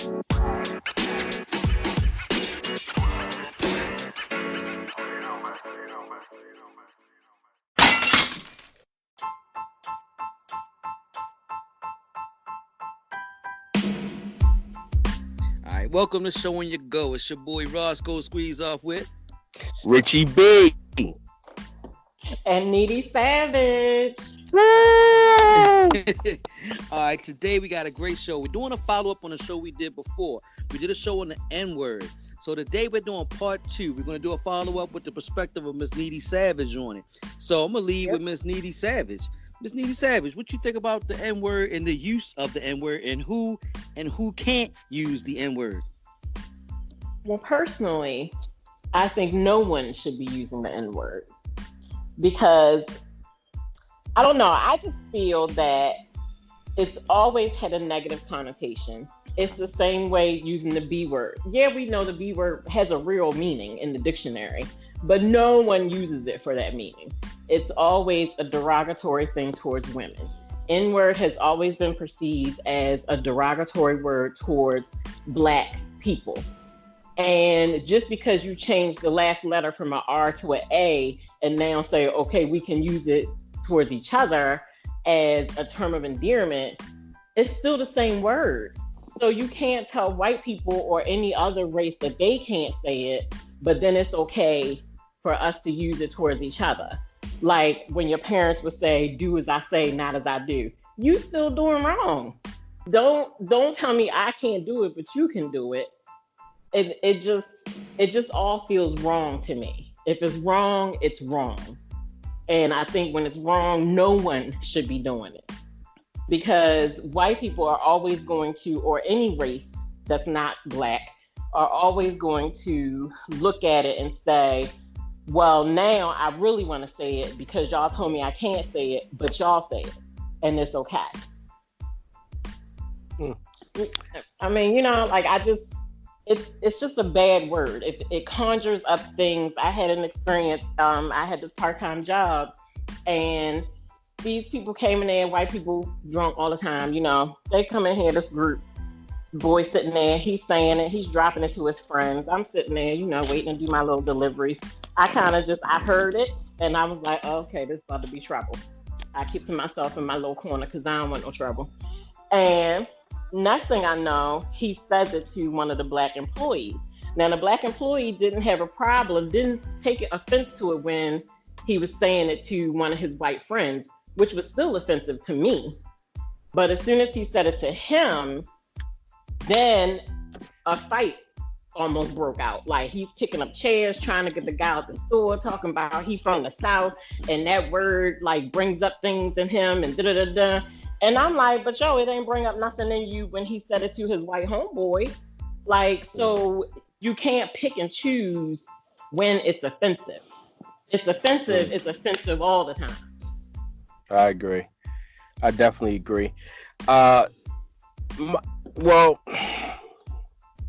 All right, welcome to Show On Your Go. It's your boy Roscoe Squeeze Off with. Richie B. And Needy Savage. All right, today we got a great show. We're doing a follow-up on a show we did before. We did a show on the N-word. So today we're doing part 2. We're going to do a follow-up with the perspective of Miss Needy Savage on it. So I'm going to lead with Miss Needy Savage. Miss Needy Savage, what you think about the N-word and the use of the N-word and who can't use the N-word? Well, personally, I think no one should be using the N-word because I don't know. I just feel that it's always had a negative connotation. It's the same way using the B word. Yeah, we know the B word has a real meaning in the dictionary, but no one uses it for that meaning. It's always a derogatory thing towards women. N-word has always been perceived as a derogatory word towards Black people. And just because you change the last letter from an R to an A and now say, okay, we can use it towards each other as a term of endearment, it's still the same word. So you can't tell white people or any other race that they can't say it, but then it's okay for us to use it towards each other. Like when your parents would say, do as I say, not as I do. You still doing wrong. Don't tell me I can't do it, but you can do it. It just all feels wrong to me. If it's wrong, it's wrong. And I think when it's wrong, no one should be doing it. Because white people are always going to, or any race that's not Black, are always going to look at it and say, well, now I really want to say it because y'all told me I can't say it, but y'all say it, and it's okay. I mean, like it's just a bad word. It conjures up things. I had an experience. I had this part-time job, and these people came in there, white people drunk all the time. They come in here, this group, boy sitting there, he's saying it, he's dropping it to his friends. I'm sitting there, waiting to do my little deliveries. I heard it, and I was like, oh, okay, this is about to be trouble. I keep to myself in my little corner because I don't want no trouble. And next thing I know, he says it to one of the Black employees. Now, the Black employee didn't have a problem, didn't take offense to it when he was saying it to one of his white friends, which was still offensive to me. But as soon as he said it to him, then a fight almost broke out. Like he's picking up chairs, trying to get the guy out the store, talking about he from the South, and that word like brings up things in him and da-da-da-da. And I'm like, but it ain't bring up nothing in you when he said it to his white homeboy. Like, so you can't pick and choose when it's offensive. It's offensive all the time. I agree. I definitely agree.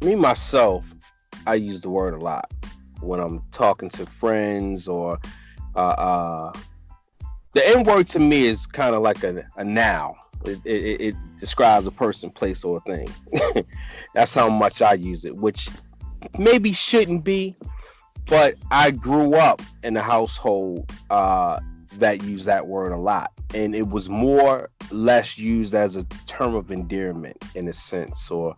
Me myself, I use the word a lot when I'm talking to friends or the N-word to me is kind of like a noun. It describes a person, place, or a thing. That's how much I use it, which maybe shouldn't be, but I grew up in a household that used that word a lot, and it was more less used as a term of endearment in a sense, or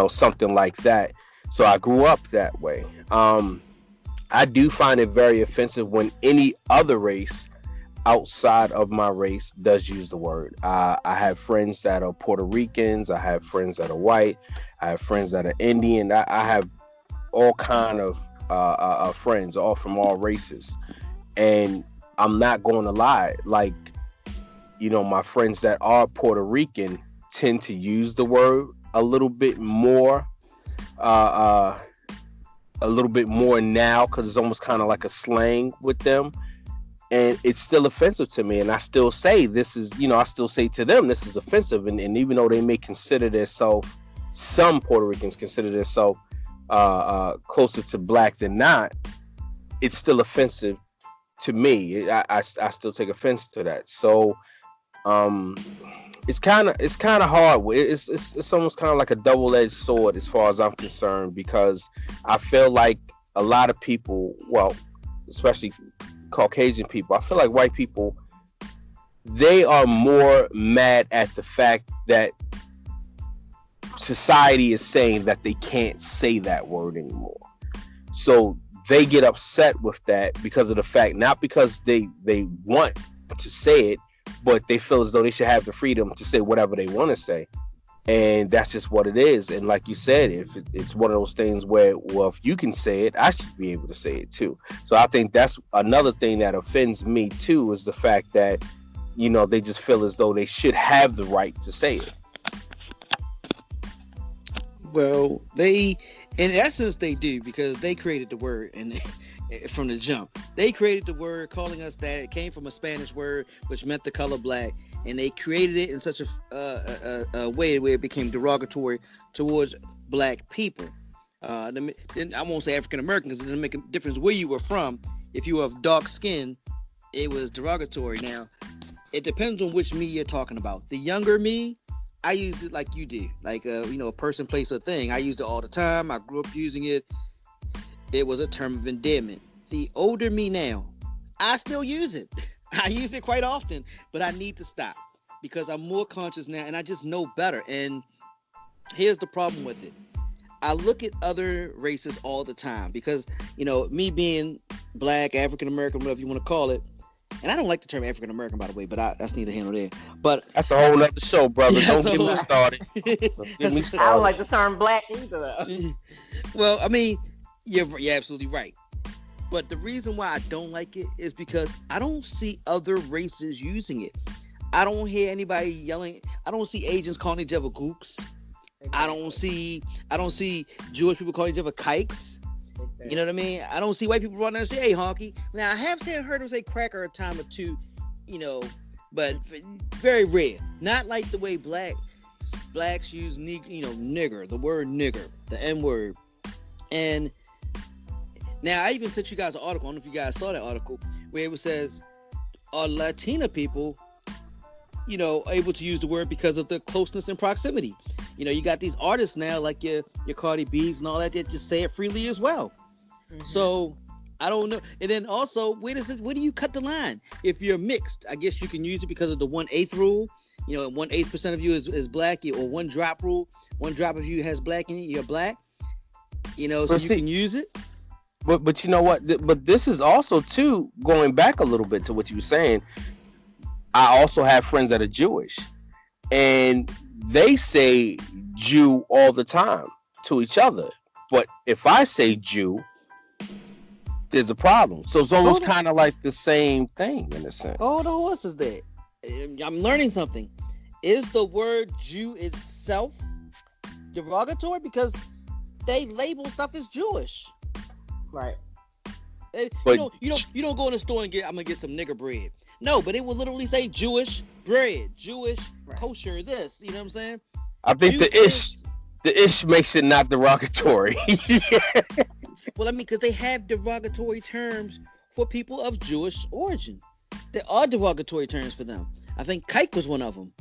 something like that. So I grew up that way. I do find it very offensive when any other race outside of my race does use the word. I have friends that are Puerto Ricans. I have friends that are white. I have friends that are Indian. I have all kind of friends, all from all races. And I'm not going to lie. Like, my friends that are Puerto Rican tend to use the word a little bit more now because it's almost kind of like a slang with them. And it's still offensive to me. And I still say this is, I still say to them, this is offensive. And even though they may consider themselves, some Puerto Ricans consider themselves closer to Black than not, it's still offensive to me. I still take offense to that. So it's kind of hard. It's almost kind of like a double-edged sword as far as I'm concerned, because I feel like a lot of people, well, especially Caucasian people, I feel like white people, they are more mad at the fact that society is saying that they can't say that word anymore. So they get upset with that because of the fact, not because they want to say it, but they feel as though they should have the freedom to say whatever they want to say. And that's just what it is. And like you said, if it's one of those things where, well, if you can say it, I should be able to say it too. So I think that's another thing that offends me too, is the fact that, you know, they just feel as though they should have the right to say it. Well, they, in essence, they do, because they created the word, and from the jump, they created the word, calling us that. It came from a Spanish word which meant the color black, and they created it in such a way where it became derogatory towards black people. And I won't say African American, because it doesn't make a difference where you were from. If you were of dark skin, it was derogatory. Now, it depends on which me you're talking about. The younger me, I used it like you do, like a person, place, or thing. I used it all the time. I grew up using it. It was a term of endearment. The older me now, I still use it. I use it quite often, but I need to stop, because I'm more conscious now, and I just know better. And here's the problem with it. I look at other races all the time, because, me being black, African American, whatever you want to call it, and I don't like the term African American, by the way, but that's neither here nor there. But that's a whole other show, brother. Don't get me started. I don't like the term black either, though. Well, I mean, you're absolutely right. But the reason why I don't like it is because I don't see other races using it. I don't hear anybody yelling. I don't see Asians calling each other gooks. I don't see Jewish people calling each other kikes. You know what I mean? I don't see white people running down the street, hey, honky. Now, I have heard them say cracker a time or two, but very rare. Not like the way blacks use, nigger, the word nigger, the N word. And now, I even sent you guys an article. I don't know if you guys saw that article, where it says, are Latina people, able to use the word because of the closeness and proximity? You got these artists now, like your Cardi B's and all that just say it freely as well. Mm-hmm. So I don't know. And then also, where do you cut the line? If you're mixed, I guess you can use it because of the 1/8 rule. 1/8% of you is black, or 1 drop rule. 1 drop of you has black in it, you're black. So you can use it. But you know what? But this is also too, going back a little bit to what you were saying. I also have friends that are Jewish, and they say Jew all the time to each other. But if I say Jew, there's a problem. So it's almost kind of like the same thing in a sense. Hold on, what's that? I'm learning something. Is the word Jew itself derogatory? Because they label stuff as Jewish. Right. But you don't go in the store and I'm gonna get some nigger bread. No, but it will literally say Jewish bread, Jewish kosher this. You know what I'm saying? I think the ish makes it not derogatory. Well, I mean, because they have derogatory terms for people of Jewish origin. There are derogatory terms for them. I think kike was one of them.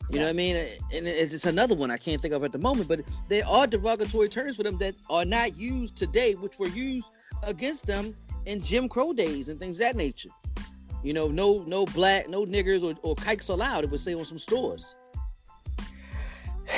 You know what I mean? And it's another one I can't think of at the moment, but there are derogatory terms for them that are not used today, which were used against them in Jim Crow days and things of that nature. No black, no niggers or kikes allowed, it would say on some stores.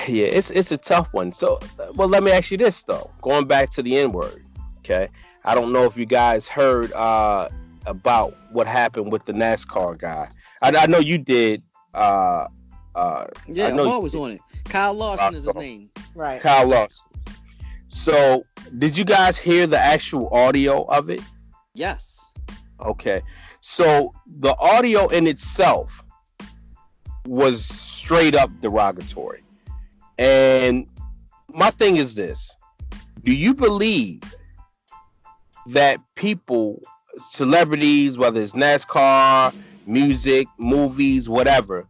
Yeah, it's a tough one. So, well, let me ask you this, though. Going back to the N-word, okay? I don't know if you guys heard about what happened with the NASCAR guy. I know you did. Yeah, I'm always on it. Kyle Larson is his name. Right. Kyle Larson. So, did you guys hear the actual audio of it? Yes. Okay. So, the audio in itself was straight up derogatory. And my thing is this. Do you believe that people, celebrities, whether it's NASCAR, music, movies, whatever,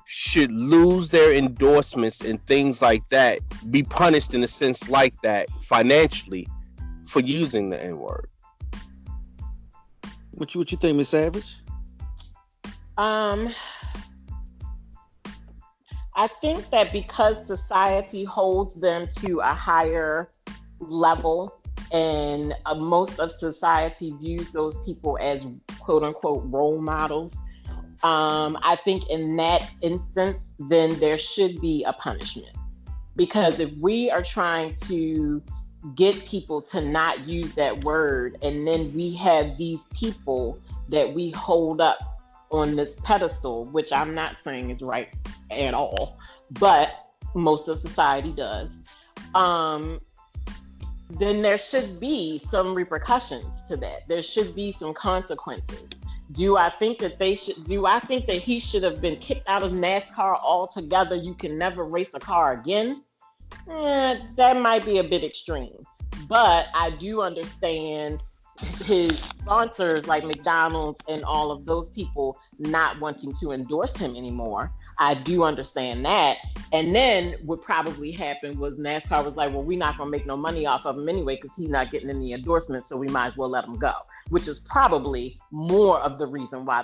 should lose their endorsements and things like that, be punished in a sense like that financially for using the N-word? What you think, Miss Savage? I think that because society holds them to a higher level, and most of society views those people as quote unquote role models, I think in that instance, then there should be a punishment. Because if we are trying to get people to not use that word, and then we have these people that we hold up on this pedestal, which I'm not saying is right at all, but most of society does, then there should be some repercussions to that. There should be some consequences. Do I think that he should have been kicked out of NASCAR altogether? You can never race a car again. That might be a bit extreme, but I do understand his sponsors like McDonald's and all of those people not wanting to endorse him anymore. I do understand that. And then what probably happened was NASCAR was like, well, we're not going to make no money off of him anyway because he's not getting any endorsements, so we might as well let him go, which is probably more of the reason why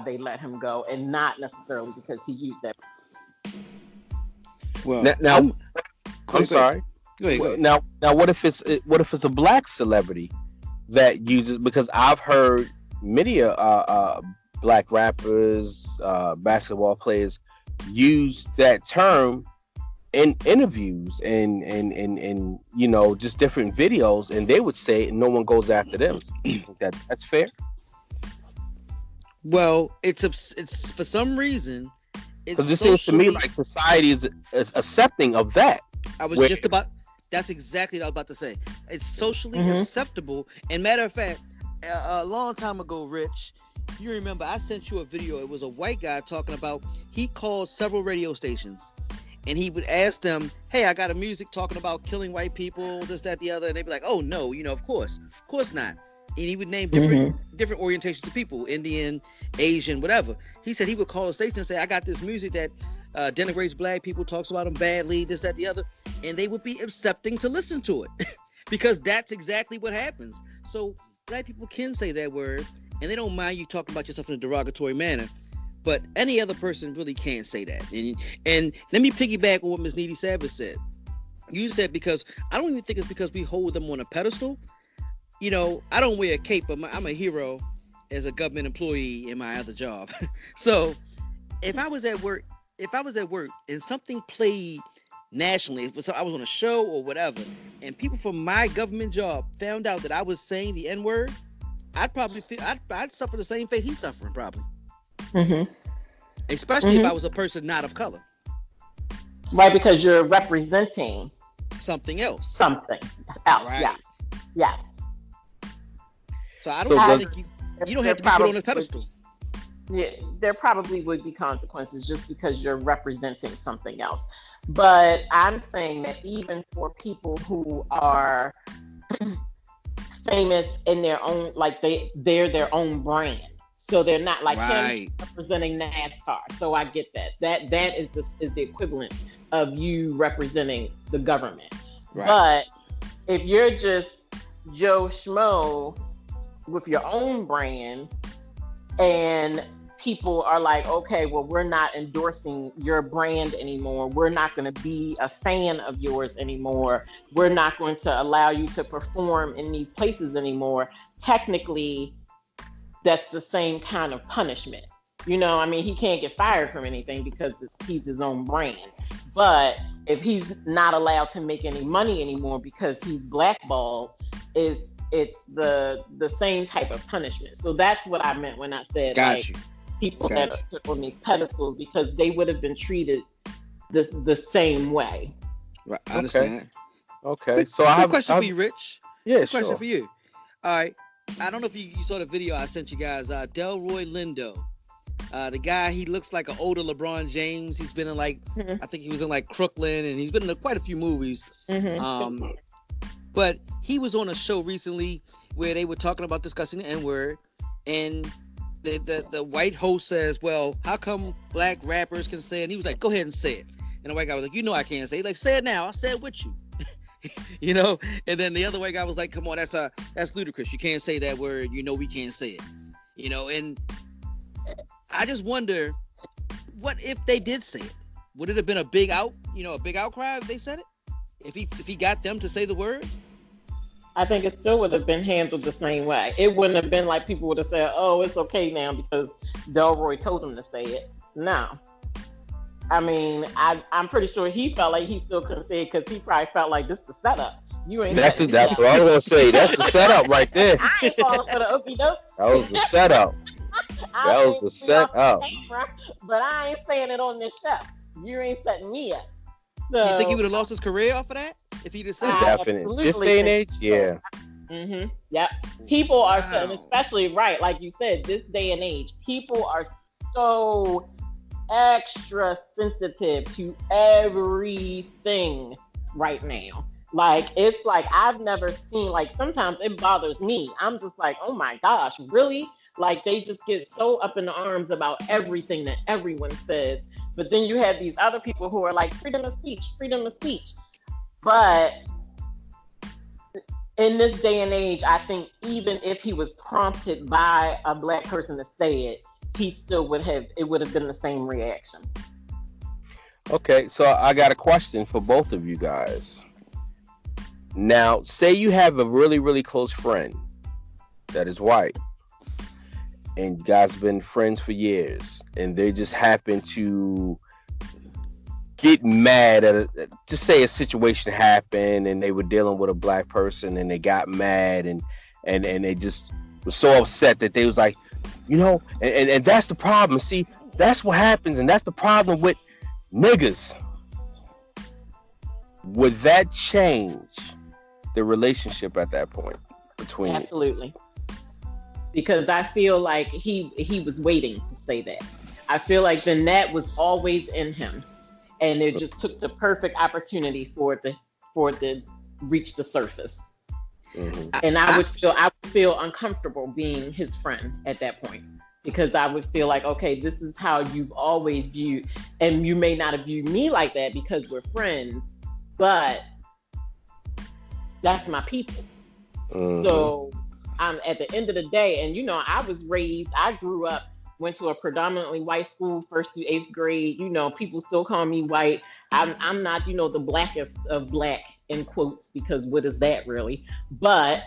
they let him go, and not necessarily because he used that. Well, now I'm sorry. Go ahead. Now, what if it's a black celebrity that uses? Because I've heard many black rappers, basketball players use that term in interviews and just different videos, and they would say no one goes after them. That's fair. Well, it's for some reason. Because it seems to me like society is accepting of that. That's exactly what I was about to say. It's socially acceptable. And matter of fact, a long time ago, Rich, you remember I sent you a video. It was a white guy talking about, he called several radio stations and he would ask them, hey, I got a music talking about killing white people, this, that, the other. And they'd be like, oh no, of course not. And he would name different orientations of people, Indian, Asian, whatever. He said he would call a station and say, I got this music that denigrates black people, talks about them badly, this, that, the other. And they would be accepting to listen to it because that's exactly what happens. So black people can say that word and they don't mind you talking about yourself in a derogatory manner. But any other person really can't say that. And let me piggyback on what Ms. Needy Savage said. You said because I don't even think it's because we hold them on a pedestal. I don't wear a cape, but I'm a hero as a government employee in my other job. So if I was at work and something played nationally, if I was on a show or whatever, and people from my government job found out that I was saying the N-word, I'd suffer the same fate he's suffering probably. Especially if I was a person not of color. Right, because you're representing something else. Right. Yes. So I don't think you don't have to be put on a pedestal. Yeah, there probably would be consequences just because you're representing something else. But I'm saying that even for people who are famous in their own, like they're their own brand. So they're not like him representing NASCAR. So I get that. That is the equivalent of you representing the government. Right. But if you're just Joe Schmo with your own brand and people are like, okay, well, we're not endorsing your brand anymore. We're not going to be a fan of yours anymore. We're not going to allow you to perform in these places anymore. Technically, that's the same kind of punishment. He can't get fired from anything because he's his own brand. But if he's not allowed to make any money anymore because he's blackballed, it's the same type of punishment. So that's what I meant when I said people that are put on these pedestals, because they would have been treated the same way. Right, I understand. Okay. So I have a question for you, Rich. Yeah, question for you. All right. I don't know if you saw the video I sent you guys. Delroy Lindo. The guy, he looks like an older LeBron James. He's been in I think he was in Crooklyn, and he's been in quite a few movies. But he was on a show recently where they were discussing the N-word, and the white host says, well, how come black rappers can say it? And he was like, go ahead and say it. And the white guy was like, I can't say it. Like, say it now. I'll say it with you. And then the other white guy was like, come on, that's ludicrous. You can't say that word. We can't say it. And I just wonder, what if they did say it? would it have been a big outcry if they said it? If he got them to say the word? I think it still would have been handled the same way. It wouldn't have been like people would have said, "Oh, it's okay now because Delroy told him to say it." No. I mean, I'm pretty sure he felt like he still couldn't say it because he probably felt like this is the setup. You ain't. That's what I was gonna say. That's the setup right there. I ain't falling for the okie doke. That was the setup. That was the setup. But I ain't saying it on this show. You ain't setting me up. So, you think he would have lost his career off of that if he just said it? Definitely. This day and age, yeah. Mm-hmm. Yep. People are so, especially right, like you said, this day and age, people are so extra sensitive to everything right now. Like, it's like I've never seen, like, sometimes it bothers me. I'm just like, oh my gosh, really? Like, they just get so up in the arms about everything that everyone says. But then you have these other people who are like, freedom of speech, freedom of speech. But in this day and age, I think even if he was prompted by a Black person to say it, he still would have been the same reaction. Okay, so I got a question for both of you guys. Now, say you have a really, really close friend that is white, and you guys have been friends for years, and they just happen to get mad at just say a situation happened, and they were dealing with a Black person, and they got mad, and they just were so upset that they was like, and that's the problem. See, that's what happens, and that's the problem with niggas. Would that change the relationship at that point between? Absolutely. Because I feel like he was waiting to say that. I feel like the net was always in him, and it just took the perfect opportunity for it to reach the surface. Mm-hmm. And I would feel uncomfortable being his friend at that point, because I would feel like, okay, this is how you've always viewed, and you may not have viewed me like that because we're friends, but that's my people. Mm-hmm. So I'm at the end of the day, and I grew up, went to a predominantly white school, 1st through 8th grade. People still call me white. I'm not, the blackest of Black in quotes, because what is that really? But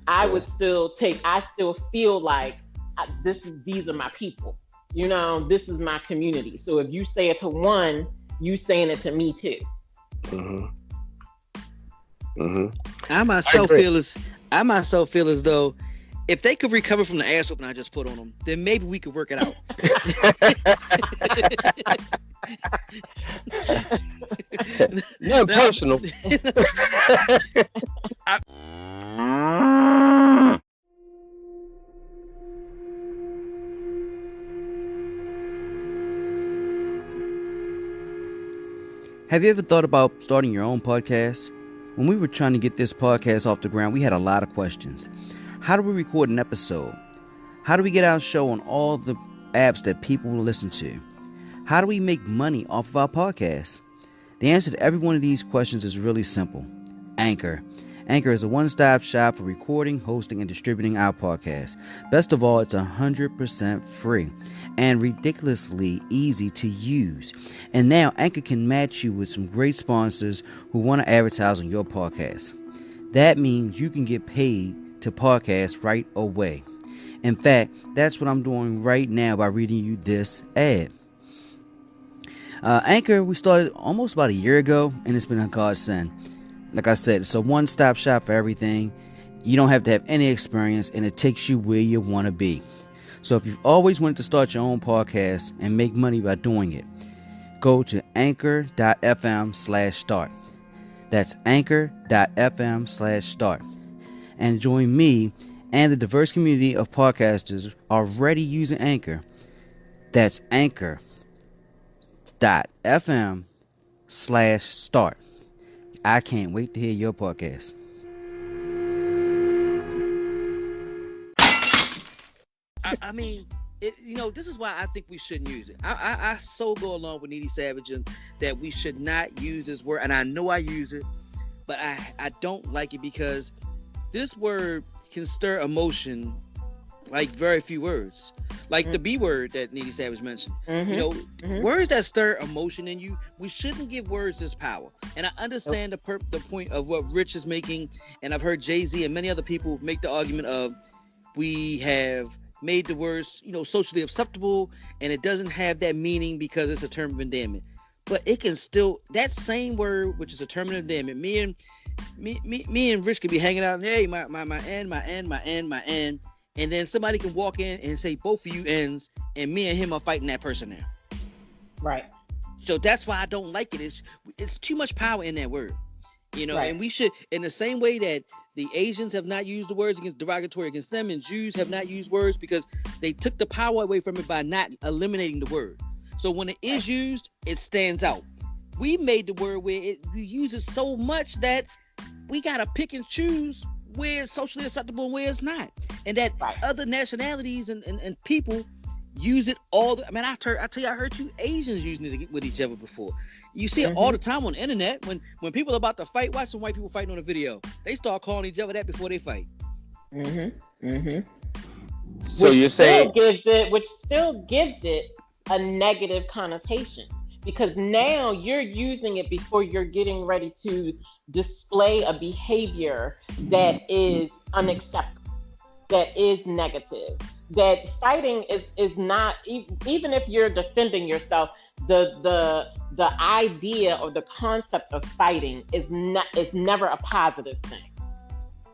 I still feel like these are my people. This is my community. So if you say it to one, you saying it to me too. Mm-hmm. Mm-hmm. I myself feel as though if they could recover from the ass whooping I just put on them, then maybe we could work it out. Not personal. Have you ever thought about starting your own podcast? When we were trying to get this podcast off the ground, we had a lot of questions. How do we record an episode? How do we get our show on all the apps that people will listen to? How do we make money off of our podcast? The answer to every one of these questions is really simple. Anchor. Anchor is a one-stop shop for recording, hosting, and distributing our podcast. Best of all, it's 100% free and ridiculously easy to use. And now Anchor can match you with some great sponsors who want to advertise on your podcast. That means you can get paid to podcast right away. In fact, that's what I'm doing right now by reading you this ad. Anchor, we started almost about a year ago, and it's been a godsend. Like I said, it's a one-stop shop for everything. You don't have to have any experience, and it takes you where you want to be. So if you've always wanted to start your own podcast and make money by doing it, go to anchor.fm/start. That's anchor.fm/start. And join me and the diverse community of podcasters already using Anchor. That's anchor.fm/start. I can't wait to hear your podcast. I mean, this is why I think we shouldn't use it. I so go along with Needy Savage and that we should not use this word. And I know I use it, but I don't like it because this word can stir emotion like very few words. Like the B word that Needy Savage mentioned. Mm-hmm. You know, Mm-hmm. words that stir emotion in you, we shouldn't give words this power. And I understand the point of what Rich is making, and I've heard Jay-Z and many other people make the argument of we have made the words, you know, socially acceptable, and it doesn't have that meaning because it's a term of endearment. But it can still, that same word, which is a term of endearment, me and Rich could be hanging out and hey, my end. And then somebody can walk in and say both of you ends, and me and him are fighting that person now. Right. So that's why I don't like it. It's too much power in that word, you know. Right. And we should, in the same way that the Asians have not used the words against derogatory against them, and Jews have not used words because they took the power away from it by not eliminating the word. So when it is used, it stands out. We made the word where we use it so much that we gotta pick and choose where it's socially acceptable and where it's not, and that other nationalities and people use it all. I mean, I heard two Asians using it with each other before. You see it all the time on the internet when people are about to fight. Watch some white people fighting on a video. They start calling each other that before they fight. So you're saying which still gives it a negative connotation, because now you're using it before you're getting ready to display a behavior that is unacceptable, that is negative, that fighting is not, even if you're defending yourself, the idea or the concept of fighting is never a positive thing.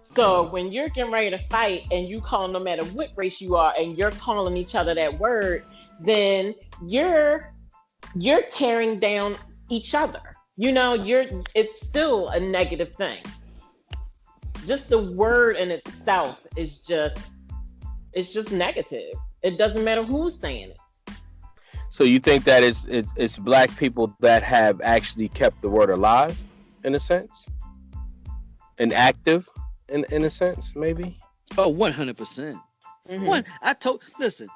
So when you're getting ready to fight and you call, no matter what race you are, and you're calling each other that word, then you're tearing down each other. You know, it's still a negative thing. Just the word in itself is just negative. It doesn't matter who's saying it. So you think that it's black people that have actually kept the word alive, in a sense, and active, in a sense, maybe? Oh, 100%. Listen,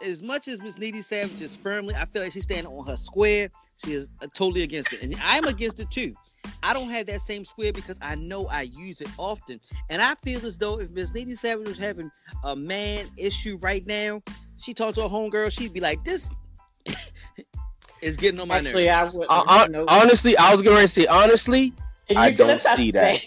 as much as Miss Needy Savage is firmly, I feel like she's standing on her square. She is totally against it, and I'm against it too. I don't have that same square because I know I use it often, and I feel as though if Miss Needy Savage was having a man issue right now, she talked to a homegirl, she'd be like, "This is getting on my nerves." Honestly, I was going to say honestly, I don't see that.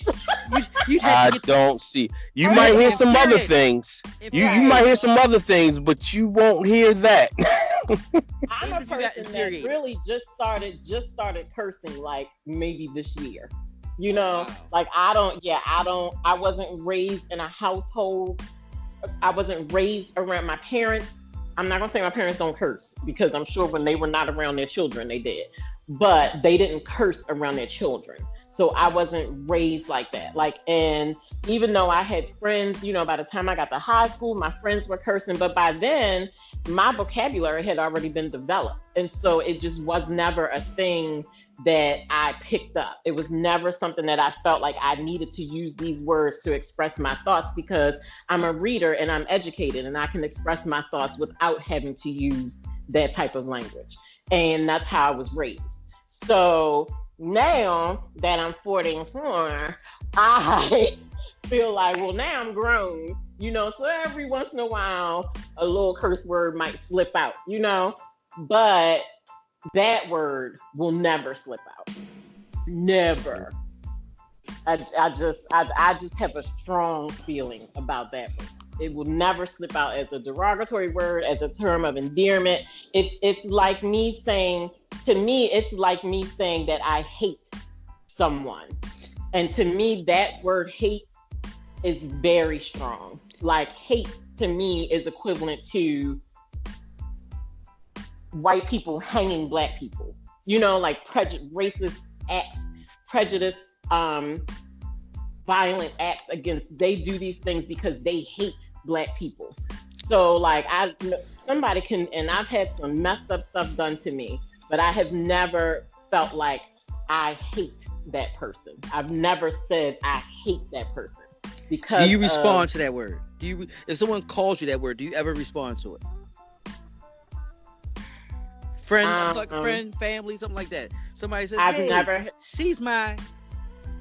I don't see. You might hear some other things. You might hear some other things, but you won't hear that. I'm a person that really just started cursing like maybe this year. You know, like I wasn't raised in a household. I wasn't raised around my parents. I'm not gonna say my parents don't curse, because I'm sure when they were not around their children, they did. But they didn't curse around their children. So I wasn't raised like that. And even though I had friends, you know, by the time I got to high school, my friends were cursing, but by then my vocabulary had already been developed. And so it just was never a thing that I picked up. It was never something that I felt like I needed to use these words to express my thoughts, because I'm a reader and I'm educated and I can express my thoughts without having to use that type of language. And that's how I was raised. So now that I'm 44, I feel like, well, now I'm grown, you know, so every once in a while, a little curse word might slip out, you know, but that word will never slip out. Never. I just have a strong feeling about that. It will never slip out as a derogatory word, as a term of endearment. It's like me saying, to me, it's like me saying that I hate someone. And to me, that word hate is very strong. Like hate to me is equivalent to white people hanging black people. You know, like racist acts, prejudice, violent acts against, they do these things because they hate black people. So like somebody can, and I've had some messed up stuff done to me, but I have never felt like I hate that person. I've never said I hate that person. Because do you respond to that word? If someone calls you that word, do you ever respond to it? Friend, family, something like that. Somebody says, she's mine.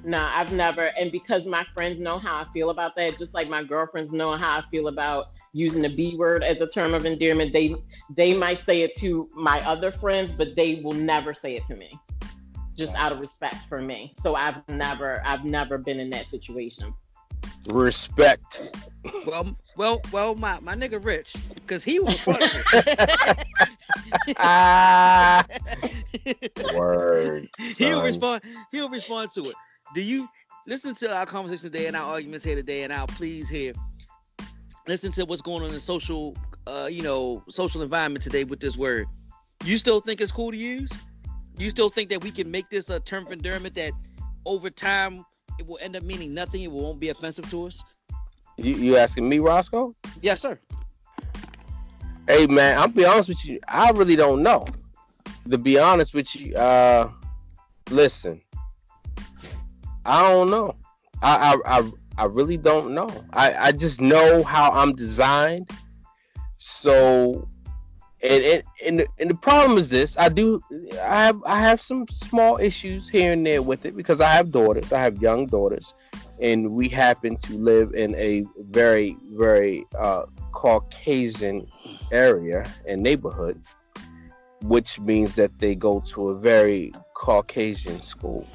No, I've never. And because my friends know how I feel about that, just like my girlfriends know how I feel about using the B word as a term of endearment. They might say it to my other friends, but they will never say it to me, just out of respect for me. So I've never been in that situation. Respect. Well, my nigga Rich, because he was Word. He'll respond to it. Do you listen to our conversation today and our arguments here today and our pleas here? Listen to what's going on in the social environment today with this word. You still think it's cool to use? You still think that we can make this a term of endearment that over time it will end up meaning nothing? It won't be offensive to us? You asking me, Roscoe? Yes, sir. Hey, man, I'll be honest with you. I really don't know. To be honest with you, listen, I don't know. I really don't know. I just know how I'm designed. So, and the problem is this: I have some small issues here and there with it because I have daughters. I have young daughters, and we happen to live in a very, very Caucasian area and neighborhood, which means that they go to a very Caucasian school.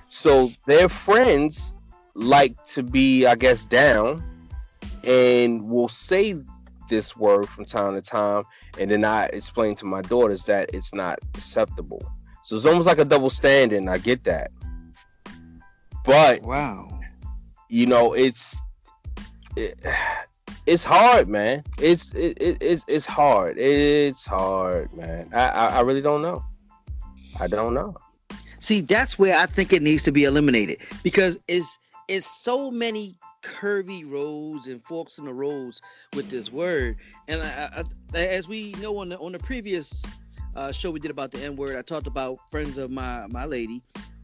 So their friends like to be, I guess, down and will say this word from time to time, and then I explain to my daughters that it's not acceptable. So it's almost like a double standard, and I get that. But wow, it's hard, man. It's hard. It's hard, man. I really don't know. I don't know. See, that's where I think it needs to be eliminated, because it's so many curvy roads and forks in the roads with this word. And I, as we know on the previous show we did about the N word, I talked about friends of my lady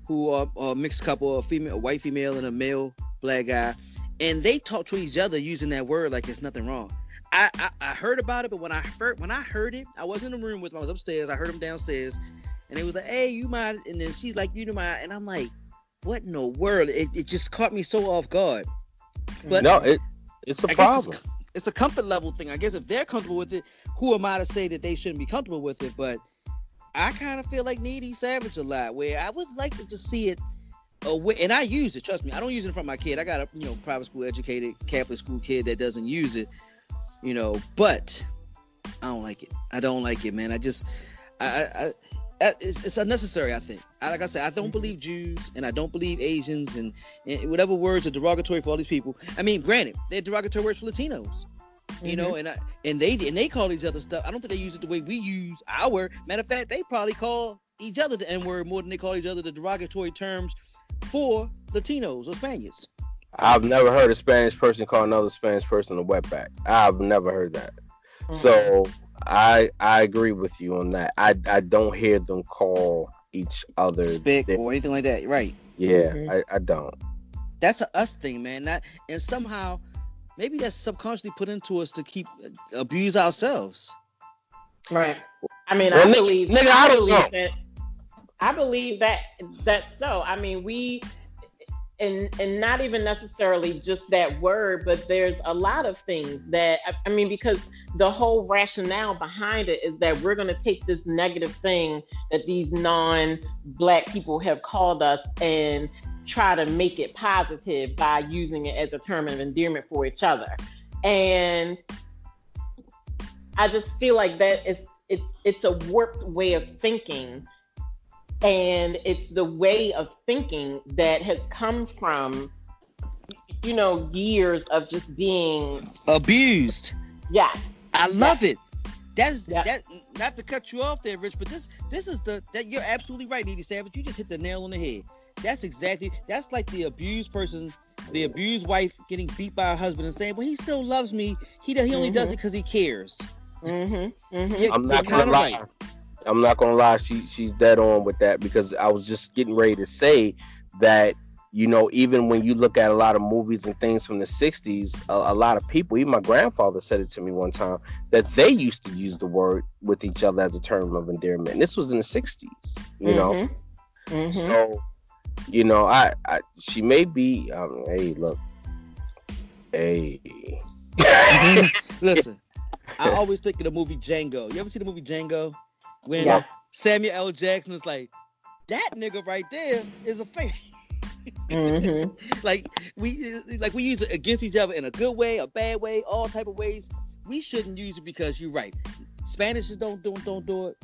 who are a mixed couple, a white female and a male black guy, and they talk to each other using that word like it's nothing wrong. I heard about it, but when I heard it, I wasn't in the room with them. I was upstairs. I heard them downstairs, and they was like, "Hey, you mind?" And then she's like, "You mind?" And I'm like, "What in the world?" It just caught me so off guard. But no, it's a problem. It's a comfort level thing. I guess if they're comfortable with it, who am I to say that they shouldn't be comfortable with it? But I kind of feel like Needy Savage a lot, where I would like to just see it. And I use it. Trust me, I don't use it in front of my kid. I got a private school educated Catholic school kid that doesn't use it. But I don't like it. I don't like it, man. It's unnecessary, I think. Like I said, I don't believe Jews and I don't believe Asians and whatever words are derogatory for all these people. I mean, granted, they're derogatory words for Latinos, and they call each other stuff. I don't think they use it the way we use our. Matter of fact, they probably call each other the N-word more than they call each other the derogatory terms for Latinos or Spaniards. I've never heard a Spanish person call another Spanish person a wetback. I've never heard that. So I agree with you on that. I don't hear them call each other spit or anything like that, right? Yeah, I don't. That's a us thing, man. And somehow maybe that's subconsciously put into us to keep abuse ourselves. Right. I mean, well, I believe that's so. I mean, we and not even necessarily just that word, but there's a lot of things that, I mean, because the whole rationale behind it is that we're going to take this negative thing that these non-Black people have called us and try to make it positive by using it as a term of endearment for each other. And I just feel like that it's a warped way of thinking. And it's the way of thinking that has come from, years of just being abused. Yes. I love it. That not to cut you off there, Rich, but this is that you're absolutely right, Needy Savage. You just hit the nail on the head. That's like the abused person, the abused wife getting beat by her husband and saying, well, he still loves me. He only does it because he cares. I'm not gonna lie. Right. I'm not gonna lie, she's dead on with that, because I was just getting ready to say that, even when you look at a lot of movies and things from the 60s, a lot of people, even my grandfather said it to me one time, that they used to use the word with each other as a term of endearment. And this was in the 60s, So, I she may be, hey, look, hey, Listen, I always think of the movie Django. You ever see the movie Django? When Yeah. Samuel L. Jackson is like, that nigga right there is a fan. Mm-hmm. like we use it against each other in a good way, a bad way, all type of ways. We shouldn't use it because you're right. Spanish just don't do it.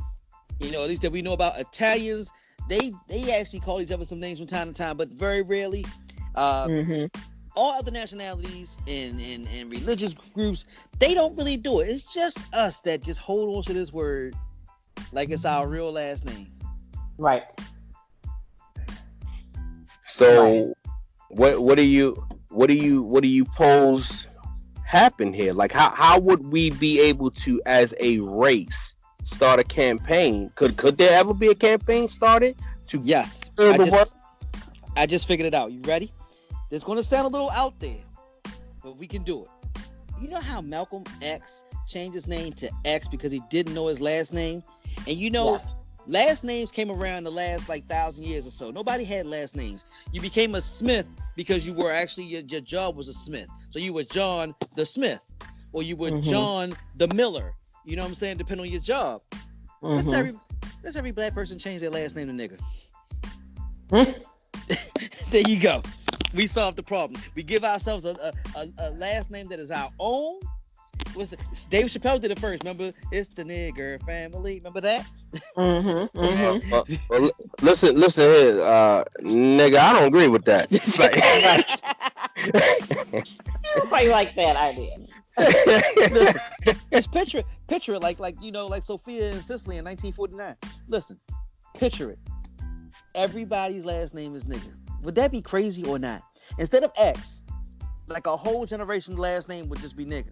You know, at least that we know about. Italians, they actually call each other some names from time to time, but very rarely. All other nationalities and religious groups, they don't really do it. It's just us that just hold on to this word like it's our real last name. Right. So, what do you pose happen here? Like, how would we be able to, as a race, start a campaign? Could there ever be a campaign started to? Yes, I just figured it out. You ready? It's going to sound a little out there, but we can do it. You know how Malcolm X changed his name to X because he didn't know his last name? And you know, last names came around the last 1,000 years or so. Nobody had last names. You became a Smith because you were actually, your job was a Smith. So you were John the Smith, or you were John the Miller. You know what I'm saying? Depending on your job. Let's every black person change their last name to nigga. There you go. We solved the problem. We give ourselves a last name that is our own. Dave Chappelle did it first. Remember, it's the nigger family. Remember that? Well, listen here, nigga. I don't agree with that. Nobody like that idea. Listen, just picture it like you know, like Sophia in Sicily in 1949. Listen, picture it. Everybody's last name is nigga. Would that be crazy or not? Instead of X, like a whole generation's last name would just be nigga.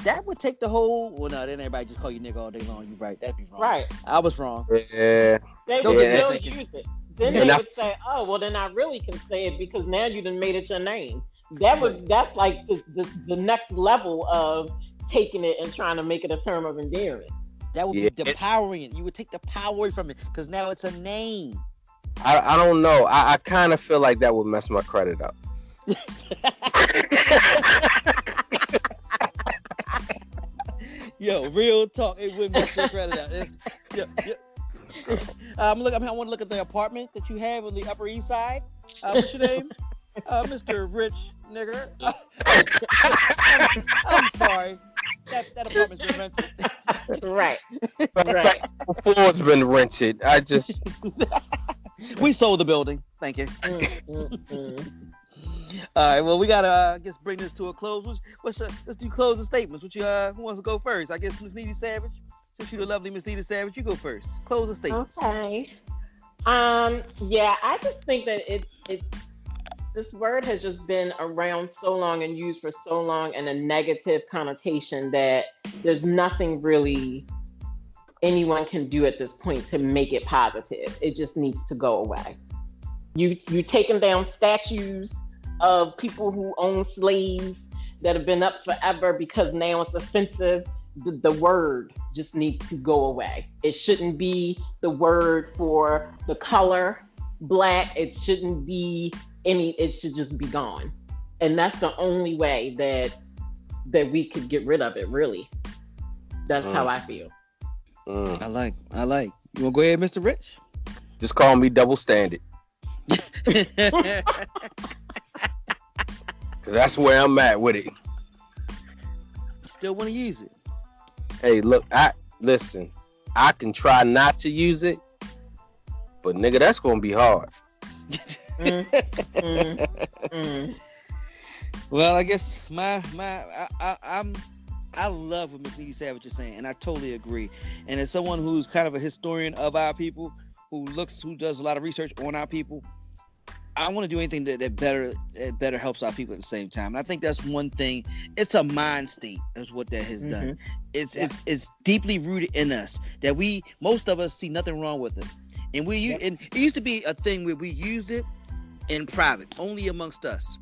That would take the whole. Well, no, then everybody just call you nigga all day long. You're right. That'd be wrong. Right. I was wrong. Yeah. They would still use it. Then they would say, "Oh, well, then I really can say it because now you done made it your name." That's like the next level of taking it and trying to make it a term of endearment. That would be depowering it. You would take the power away from it because now it's a name. I don't know. I kind of feel like that would mess my credit up. Yo, real talk. It would mess your credit out. I want to look at the apartment that you have on the Upper East Side. What's your name? Mr. Rich Nigger. I'm sorry. That apartment's been rented. Right. Before it's been rented, I just. We sold the building. Thank you. All right. Well, we gotta guess bring this to a close. Let's do closing statements. Who wants to go first? I guess Miss Needy Savage. Since you're the lovely Miss Needy Savage, you go first. Closing statements. Okay. Yeah, I just think that this word has just been around so long and used for so long in a negative connotation that there's nothing really anyone can do at this point to make it positive. It just needs to go away. You taking down statues of people who own slaves that have been up forever because now it's offensive. The word just needs to go away. It shouldn't be the word for the color black. It shouldn't be it should just be gone. And that's the only way that we could get rid of it, really. That's how I feel. I like. You want to go ahead, Mr. Rich? Just call me double standard. That's where I'm at with it. You still want to use it? Hey, look, listen. I can try not to use it, but nigga, that's gonna be hard. Well, I guess I love what Miss Needy Savage is saying, and I totally agree. And as someone who's kind of a historian of our people, who does a lot of research on our people, I want to do anything that better helps our people at the same time. And I think that's one thing. It's a mind state, is what that has done. It's deeply rooted in us that most of us see nothing wrong with it. And and it used to be a thing where we used it in private, only amongst us.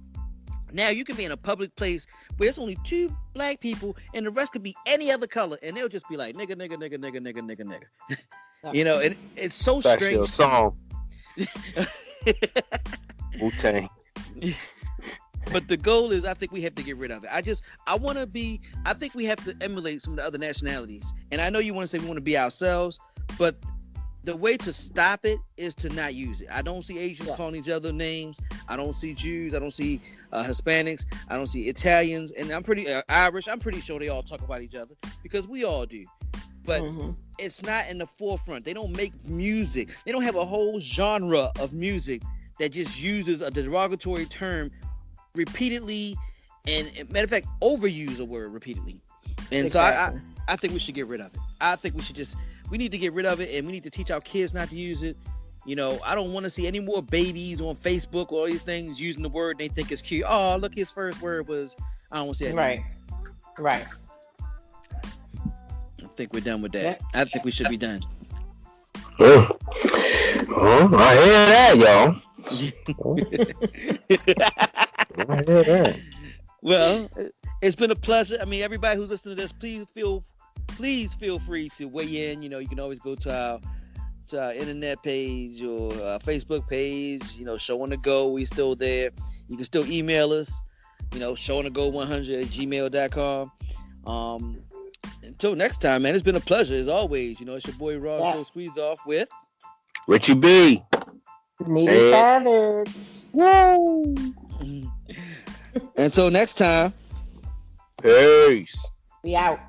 Now you can be in a public place where it's only 2 black people and the rest could be any other color, and they'll just be like nigga, nigga, nigga, nigga, nigga, nigga, nigga. You know, and it's so strange. That's your song. Wu-Tang. But the goal is, I think we have to get rid of it. I think we have to emulate some of the other nationalities. And I know you want to say we want to be ourselves, but the way to stop it is to not use it. I don't see Asians calling each other names. I don't see Jews. I don't see Hispanics. I don't see Italians. And I'm pretty Irish. I'm pretty sure they all talk about each other because we all do. But it's not in the forefront. They don't make music. They don't have a whole genre of music that just uses a derogatory term repeatedly, and matter of fact, overuse a word repeatedly. And exactly. So I think we should get rid of it. I think we need to get rid of it, and we need to teach our kids not to use it. You know, I don't want to see any more babies on Facebook or all these things using the word they think is cute. Oh, look, his first word was, I don't want to say it. Right. I think we're done with that. Yeah. I think we should be done. Oh, I hear that, y'all. I hear that. Well, it's been a pleasure. I mean, everybody who's listening to this, please feel free to weigh in. You know, you can always go to our internet page or Facebook page. You know, Show on the Go. We still there. You can still email us. You know, showonthe100@gmail.com. Until next time, man. It's been a pleasure as always. You know, it's your boy Ross. Go Squeeze Off with Richie B. Needy Savage. Woo! Until next time. Peace. We out.